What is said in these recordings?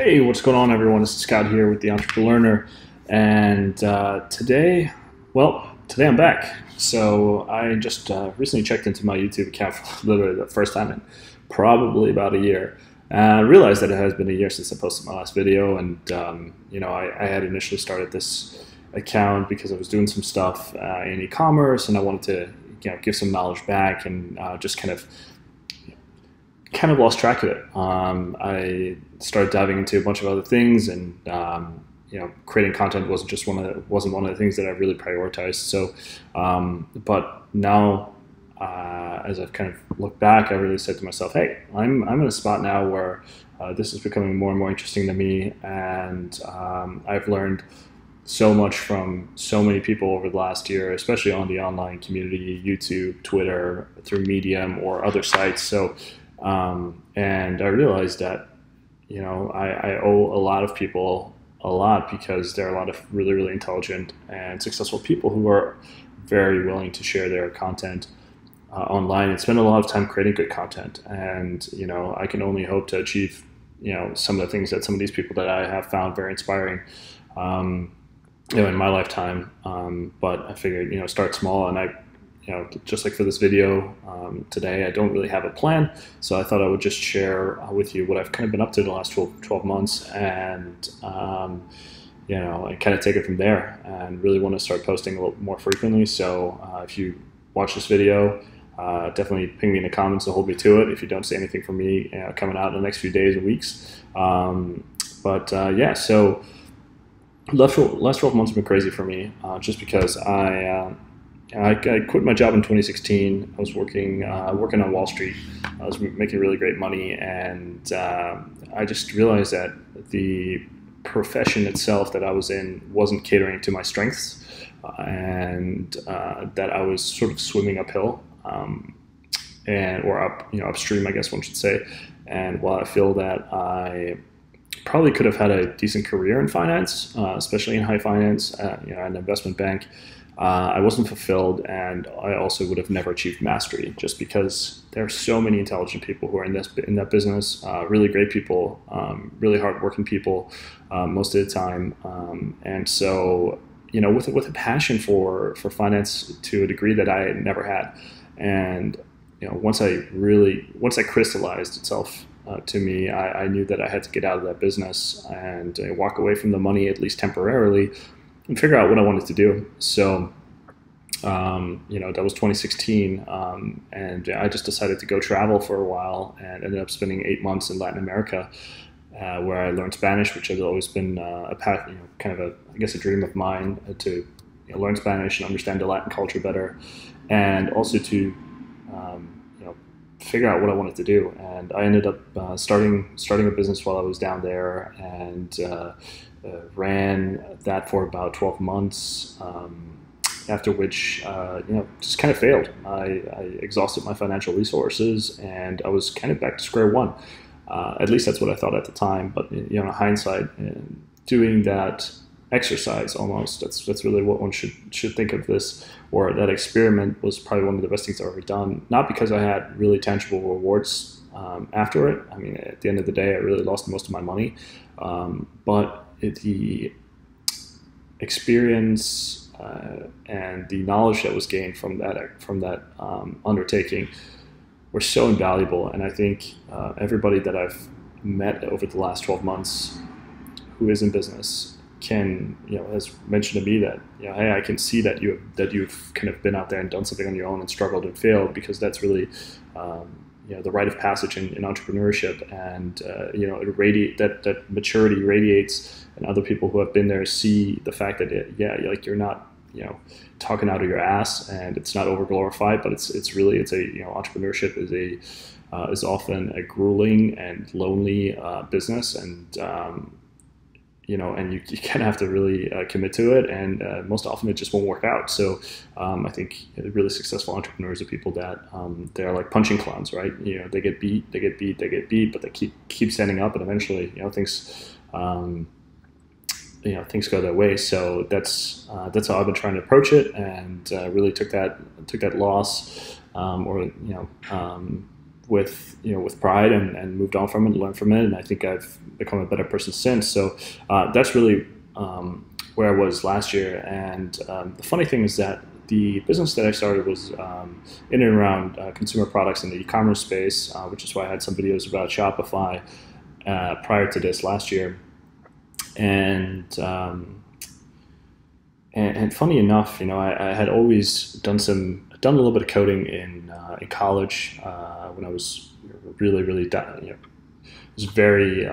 Hey, what's going on, everyone? This is Scott here with the Entrepreneur, and today I'm back. So I just recently checked into my YouTube account for literally the first time in probably about a year. I realized that it has been a year since I posted my last video, and I had initially started this account because I was doing some stuff in e-commerce, and I wanted to give some knowledge back and just kind of lost track of it. I started diving into a bunch of other things, and creating content wasn't one of the things that I really prioritized. So, but now, as I've kind of looked back, I really said to myself, "Hey, I'm in a spot now where this is becoming more and more interesting to me, and I've learned so much from so many people over the last year, especially on the online community, YouTube, Twitter, through Medium or other sites." So, and I realized that, I owe a lot of people a lot because there are a lot of really, really intelligent and successful people who are very willing to share their content online and spend a lot of time creating good content. And, I can only hope to achieve, some of the things that some of these people that I have found very inspiring, in my lifetime. But I figured, start small, and just like for this video today, I don't really have a plan, so I thought I would just share with you what I've kind of been up to the last 12 months, and I kind of take it from there, and really want to start posting a little more frequently. So if you watch this video, definitely ping me in the comments and hold me to it if you don't see anything from me coming out in the next few days and weeks. So last 12 months have been crazy for me, just because I quit my job in 2016. I was working on Wall Street. I was making really great money, and I just realized that the profession itself that I was in wasn't catering to my strengths, and that I was sort of swimming uphill, or upstream, I guess one should say. And while I feel that I probably could have had a decent career in finance, especially in high finance, at an investment bank, I wasn't fulfilled, and I also would have never achieved mastery, just because there are so many intelligent people who are in that business, really great people, really hardworking people most of the time, and so with a passion for finance to a degree that I never had. And once I crystallized itself to me, I knew that I had to get out of that business and walk away from the money, at least temporarily, and figure out what I wanted to do. So, that was 2016, and I just decided to go travel for a while, and ended up spending 8 months in Latin America, where I learned Spanish, which has always been a dream of mine, to learn Spanish and understand the Latin culture better, and also to figure out what I wanted to do. And I ended up starting a business while I was down there, and ran that for about 12 months, after which just kind of failed. I exhausted my financial resources, and I was kind of back to square one. At least that's what I thought at the time. But in hindsight, doing that exercise, almost, that's really what one should think of this, or that experiment was probably one of the best things I've ever done. Not because I had really tangible rewards after it. I mean, at the end of the day, I really lost most of my money, but the experience and the knowledge that was gained from that undertaking were so invaluable. And I think everybody that I've met over the last 12 months who is in business has mentioned to me that, hey, I can see that you've kind of been out there and done something on your own and struggled and failed, because that's really the rite of passage in entrepreneurship. And that maturity radiates, and other people who have been there see the fact that you're not talking out of your ass, and it's not over glorified, but it's entrepreneurship is often a grueling and lonely business, and and you kind of have to really commit to it, and most often it just won't work out. So I think really successful entrepreneurs are people that they're like punching clowns, right? They get beat, but they keep standing up, and eventually things things go their way. So that's how I've been trying to approach it, and really took that loss, with pride and moved on from it, learned from it, and I think I've become a better person since. So that's really where I was last year. And the funny thing is that the business that I started was in and around consumer products in the e-commerce space, which is why I had some videos about Shopify prior to this last year. And funny enough, I had always done a little bit of coding in college when I was really was very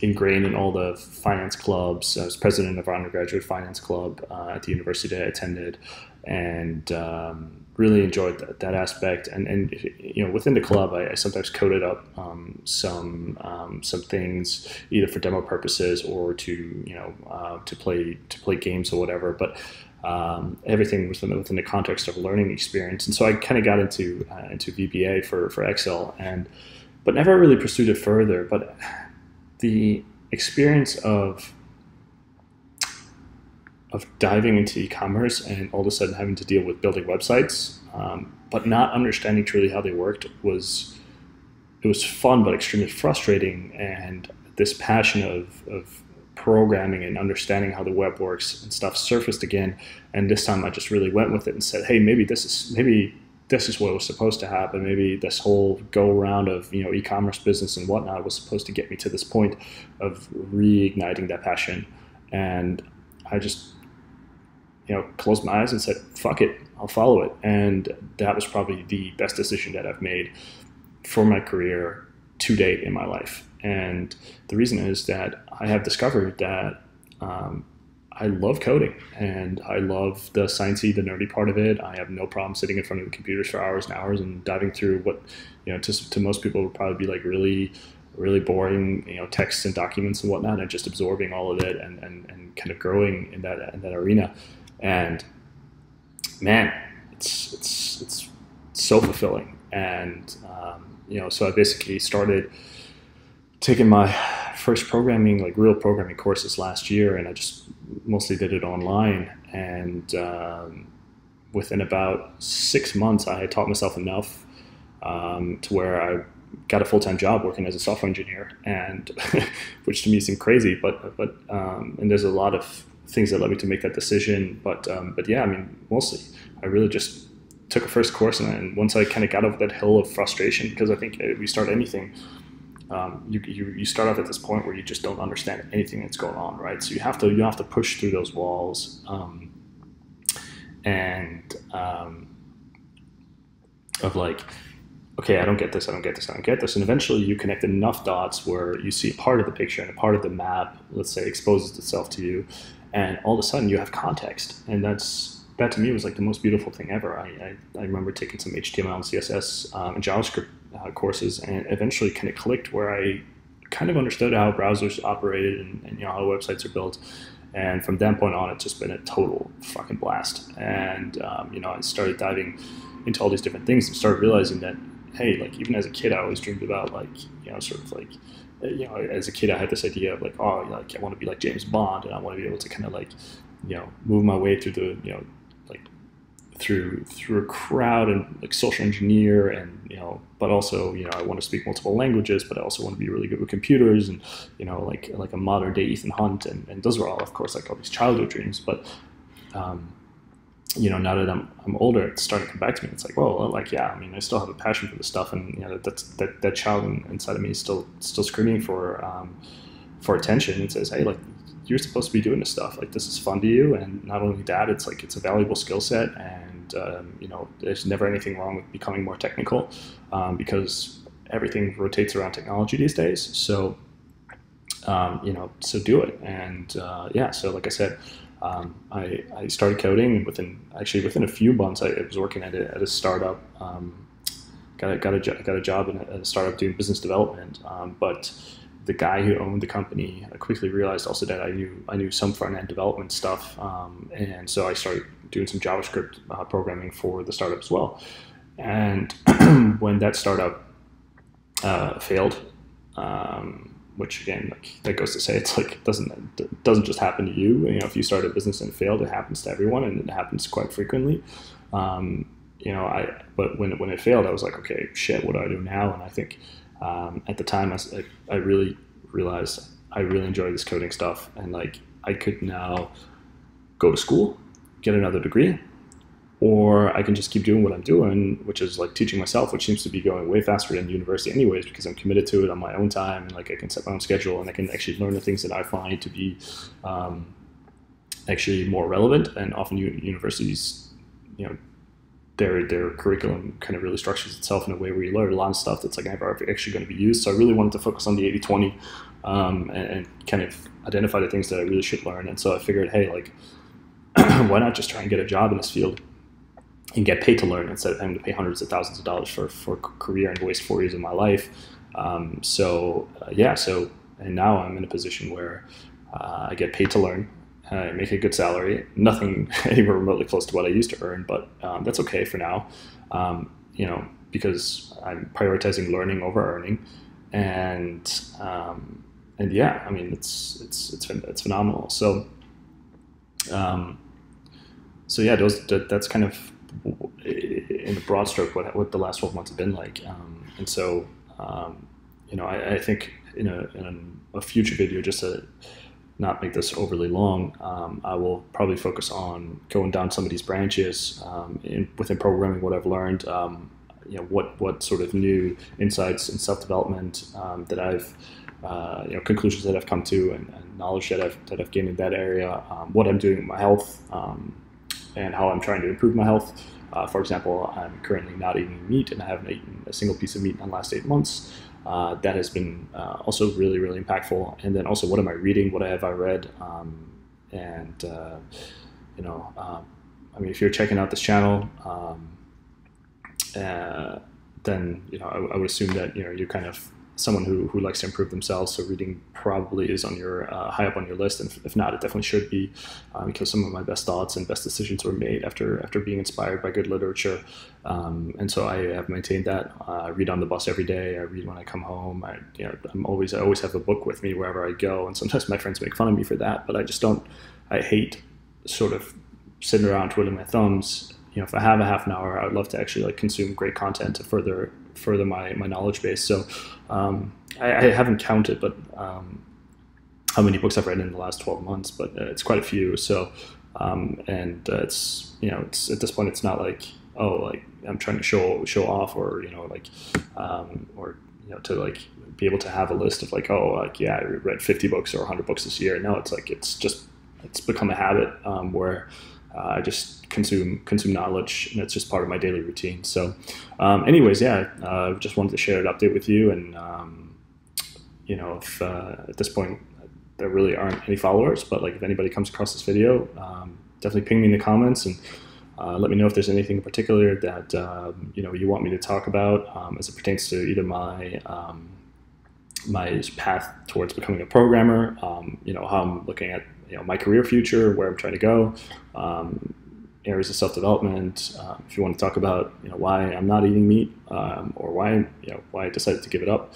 ingrained in all the finance clubs. I was president of our undergraduate finance club at the university that I attended, and really enjoyed that aspect. And within the club, I sometimes coded up some things either for demo purposes or to play games or whatever. But everything within the context of a learning experience. And so I kind of got into VBA for Excel, but never really pursued it further. But the experience of diving into e-commerce and all of a sudden having to deal with building websites, but not understanding truly how they worked was fun but extremely frustrating. And this passion of programming and understanding how the web works and stuff surfaced again. And this time I just really went with it and said, hey, maybe this is what was supposed to happen. Maybe this whole go around of e-commerce business and whatnot was supposed to get me to this point of reigniting that passion. And I just closed my eyes and said, fuck it, I'll follow it. And that was probably the best decision that I've made for my career to date in my life. And the reason is that I have discovered that I love coding and I love the sciencey, the nerdy part of it. I have no problem sitting in front of the computers for hours and hours and diving through what, to most people would probably be like really, really boring, texts and documents and whatnot, and just absorbing all of it and kind of growing in that arena. And man, it's so fulfilling. And so I basically started taking my first real programming courses last year, and I just mostly did it online. And within about 6 months, I had taught myself enough to where I got a full-time job working as a software engineer, and which to me seemed crazy, but and there's a lot of things that led me to make that decision. But yeah, I mean, mostly I really just took a first course, and once I kind of got over that hill of frustration, because I think if you start anything, you start off at this point where you just don't understand anything that's going on, right? So you have to push through those walls, of like, okay, I don't get this, and eventually you connect enough dots where you see part of the picture and a part of the map, let's say, exposes itself to you, and all of a sudden you have context, and that to me was like the most beautiful thing ever. I remember taking some HTML and CSS and JavaScript courses, and eventually kind of clicked where I kind of understood how browsers operated and how websites are built. And from that point on, it's just been a total fucking blast. And I started diving into all these different things and started realizing that, hey, like even as a kid, I always dreamed about as a kid, I had this idea of like, oh, like I want to be like James Bond, and I want to be able to kind of like, move my way through the, through a crowd and like social engineer, and but also I want to speak multiple languages, but I also want to be really good with computers, and like a modern day Ethan Hunt, and those were all, of course, like all these childhood dreams. But now that I'm older, it's starting to come back to me. It's like, well, like, yeah, I mean, I still have a passion for this stuff, and that child inside of me is still screaming for attention. It says, hey, like, you're supposed to be doing this stuff. Like, this is fun to you, and not only that, it's like it's a valuable skill set, and there's never anything wrong with becoming more technical, because everything rotates around technology these days. So so do it. And yeah, so like I said, I started coding, and within a few months, I was working at a startup. Got a job in a startup doing business development, but the guy who owned the company quickly realized also that I knew some front-end development stuff, and so I started doing some JavaScript programming for the startup as well. And when that startup failed, which again, like that goes to say, it's like it doesn't just happen to you. If you start a business and it failed, it happens to everyone, and it happens quite frequently. but when it failed, I was like, okay, shit, what do I do now? And I think at the time, I really realized I really enjoy this coding stuff, and like I could now go to school, get another degree, or I can just keep doing what I'm doing, which is like teaching myself, which seems to be going way faster than university anyways, because I'm committed to it on my own time, and like I can set my own schedule, and I can actually learn the things that I find to be actually more relevant. And often universities, you know, their curriculum kind of really structures itself in a way where you learn a lot of stuff that's like never actually going to be used. So I really wanted to focus on the 80-20 and kind of identify the things that I really should learn. And so I figured, hey, like, why not just try and get a job in this field and get paid to learn instead of having to pay hundreds of thousands of dollars for a career and waste 4 years of my life. And now I'm in a position where I get paid to learn. I make a good salary, nothing anywhere remotely close to what I used to earn, but that's okay for now, because I'm prioritizing learning over earning, and yeah, I mean it's phenomenal. So yeah, that's kind of in a broad stroke what the last 12 months have been like, I think in a future video, just to not make this overly long, I will probably focus on going down some of these branches within programming, what I've learned, what sort of new insights and self-development that I've, conclusions that I've come to, and knowledge that I've gained in that area, what I'm doing with my health, and how I'm trying to improve my health. For example, I'm currently not eating meat, and I haven't eaten a single piece of meat in the last 8 months. That has been also really, really impactful. And then also, what am I reading? What have I read? If you're checking out this channel, then I would assume that you're kind of someone who likes to improve themselves. So reading probably is on your high up on your list, and if not, it definitely should be, because some of my best thoughts and best decisions were made after being inspired by good literature. And so I have maintained that. I read on the bus every day. I read when I come home. I always have a book with me wherever I go, and sometimes my friends make fun of me for that, but I hate sort of sitting around twiddling my thumbs. If I have a half an hour, I would love to actually like consume great content to further my knowledge base. So I haven't counted, but how many books I've read in the last 12 months, but it's quite a few. So it's at this point, it's not like, oh, like I'm trying to show off, or to like be able to have a list of like, oh, like, yeah, I read 50 books or 100 books this year. No, it's like it's become a habit where I just consume knowledge, and it's just part of my daily routine. So anyways, yeah, I just wanted to share an update with you. And if at this point there really aren't any followers, but like if anybody comes across this video, definitely ping me in the comments, and let me know if there's anything in particular that you want me to talk about as it pertains to either my path towards becoming a programmer, how I'm looking at my career future, where I'm trying to go, areas of self-development. If you want to talk about why I'm not eating meat, or why I decided to give it up,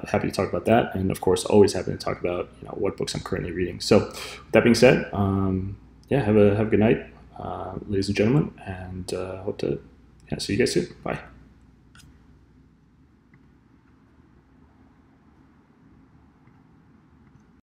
happy to talk about that. And of course, always happy to talk about what books I'm currently reading. So with that being said, have a good night, ladies and gentlemen, and hope to see you guys soon. Bye.